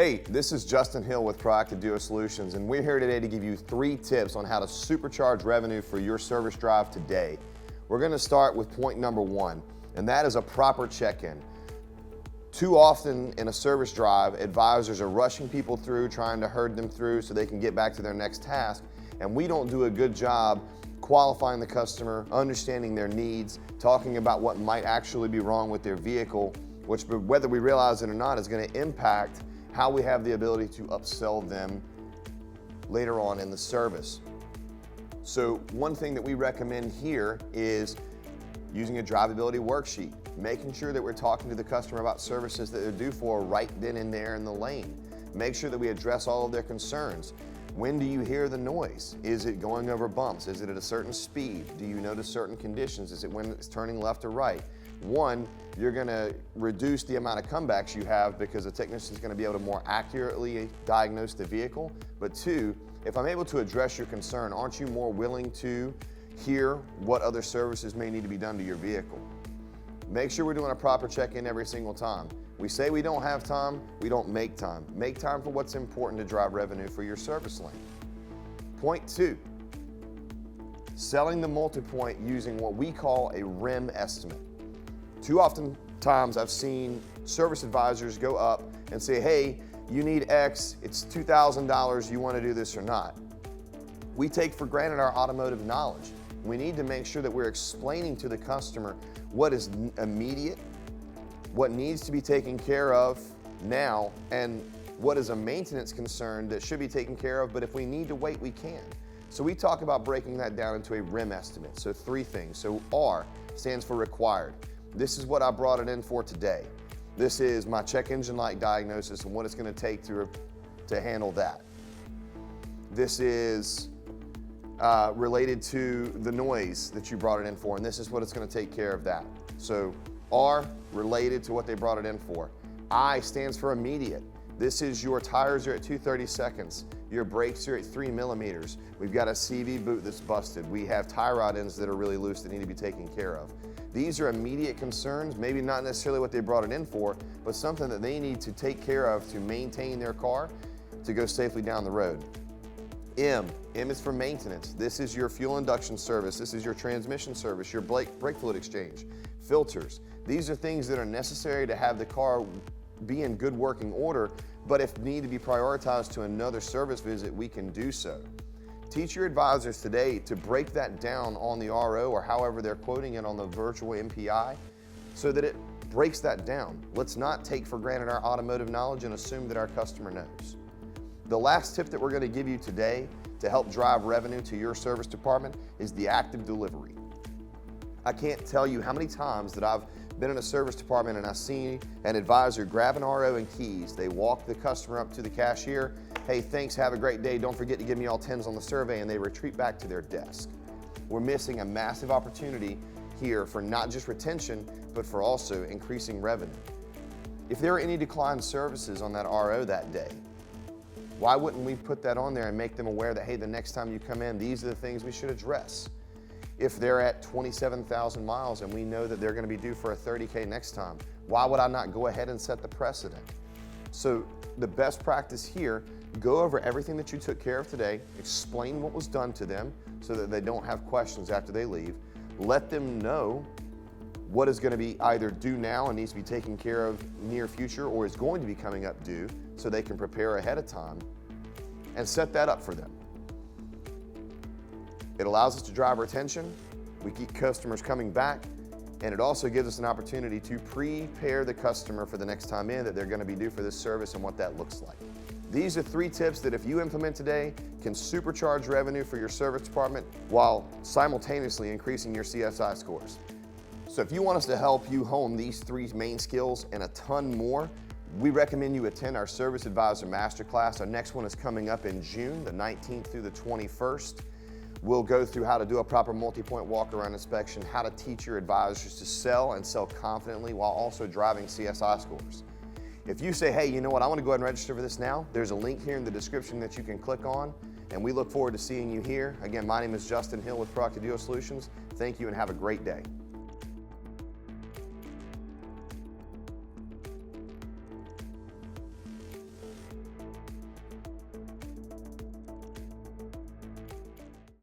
Hey, this is Justin Hill with Proactive Dealer Solutions, and we're here today to give you 3 tips on how to supercharge revenue for your service drive today. We're going to start with point number 1, and that is a proper check-in. Too often in a service drive, advisors are rushing people through, trying to herd them through so they can get back to their next task, and we don't do a good job qualifying the customer, understanding their needs, talking about what might actually be wrong with their vehicle, which, whether we realize it or not, is going to impact how we have the ability to upsell them later on in the service. So one thing that we recommend here is using a drivability worksheet, making sure that we're talking to the customer about services that they're due for right then and there in the lane. Make sure that we address all of their concerns. When do you hear the noise? Is it going over bumps? Is it at a certain speed? Do you notice certain conditions? Is it when it's turning left or right? One, you're going to reduce the amount of comebacks you have because the technician is going to be able to more accurately diagnose the vehicle. But 2, if I'm able to address your concern, aren't you more willing to hear what other services may need to be done to your vehicle? Make sure we're doing a proper check-in every single time. We say we don't have time, we don't make time. Make time for what's important to drive revenue for your service lane. Point 2, selling the multi-point using what we call a RIM estimate. Too often times I've seen service advisors go up and say, hey, you need X, it's $2,000, you want to do this or not. We take for granted our automotive knowledge. We need to make sure that we're explaining to the customer what is immediate, what needs to be taken care of now, and what is a maintenance concern that should be taken care of, but if we need to wait, we can. So we talk about breaking that down into a RIM estimate. So 3 things. So R stands for required. This is what I brought it in for today. This is my check engine light diagnosis and what it's going to take to handle that. This is related to the noise that you brought it in for, and this is what it's going to take care of that. So R, related to what they brought it in for. I stands for immediate. This is your tires are at 230 seconds. Your brakes are at 3 millimeters. We've got a CV boot that's busted. We have tie rod ends that are really loose that need to be taken care of. These are immediate concerns, maybe not necessarily what they brought it in for, but something that they need to take care of to maintain their car to go safely down the road. M is for maintenance. This is your fuel induction service. This is your transmission service, your brake fluid exchange, filters. These are things that are necessary to have the car be in good working order, but if need to be prioritized to another service visit, we can do so. Teach your advisors today to break that down on the RO or however they're quoting it on the virtual MPI so that it breaks that down. Let's not take for granted our automotive knowledge and assume that our customer knows. The last tip that we're going to give you today to help drive revenue to your service department is the active delivery. I can't tell you how many times that I've been in a service department and I see an advisor grab an RO and keys. They walk the customer up to the cashier. Hey, thanks, have a great day. Don't forget to give me all 10s on the survey, and they retreat back to their desk. We're missing a massive opportunity here for not just retention, but for also increasing revenue. If there are any declined services on that RO that day, why wouldn't we put that on there and make them aware that, hey, the next time you come in, these are the things we should address. If they're at 27,000 miles and we know that they're going to be due for a 30K next time, why would I not go ahead and set the precedent? So the best practice here, go over everything that you took care of today, explain what was done to them so that they don't have questions after they leave. Let them know what is going to be either due now and needs to be taken care of near future or is going to be coming up due so they can prepare ahead of time and set that up for them. It allows us to drive retention, we keep customers coming back, and it also gives us an opportunity to prepare the customer for the next time in that they're going to be due for this service and what that looks like. These are 3 tips that if you implement today can supercharge revenue for your service department while simultaneously increasing your CSI scores. So if you want us to help you hone these 3 main skills and a ton more, we recommend you attend our Service Advisor Masterclass. Our next one is coming up in June, the 19th through the 21st. We'll go through how to do a proper multi-point walk-around inspection, how to teach your advisors to sell and sell confidently while also driving CSI scores. If you say, hey, you know what, I want to go ahead and register for this now, there's a link here in the description that you can click on, and we look forward to seeing you here. Again, my name is Justin Hill with Proactive Dealer Solutions. Thank you and have a great day.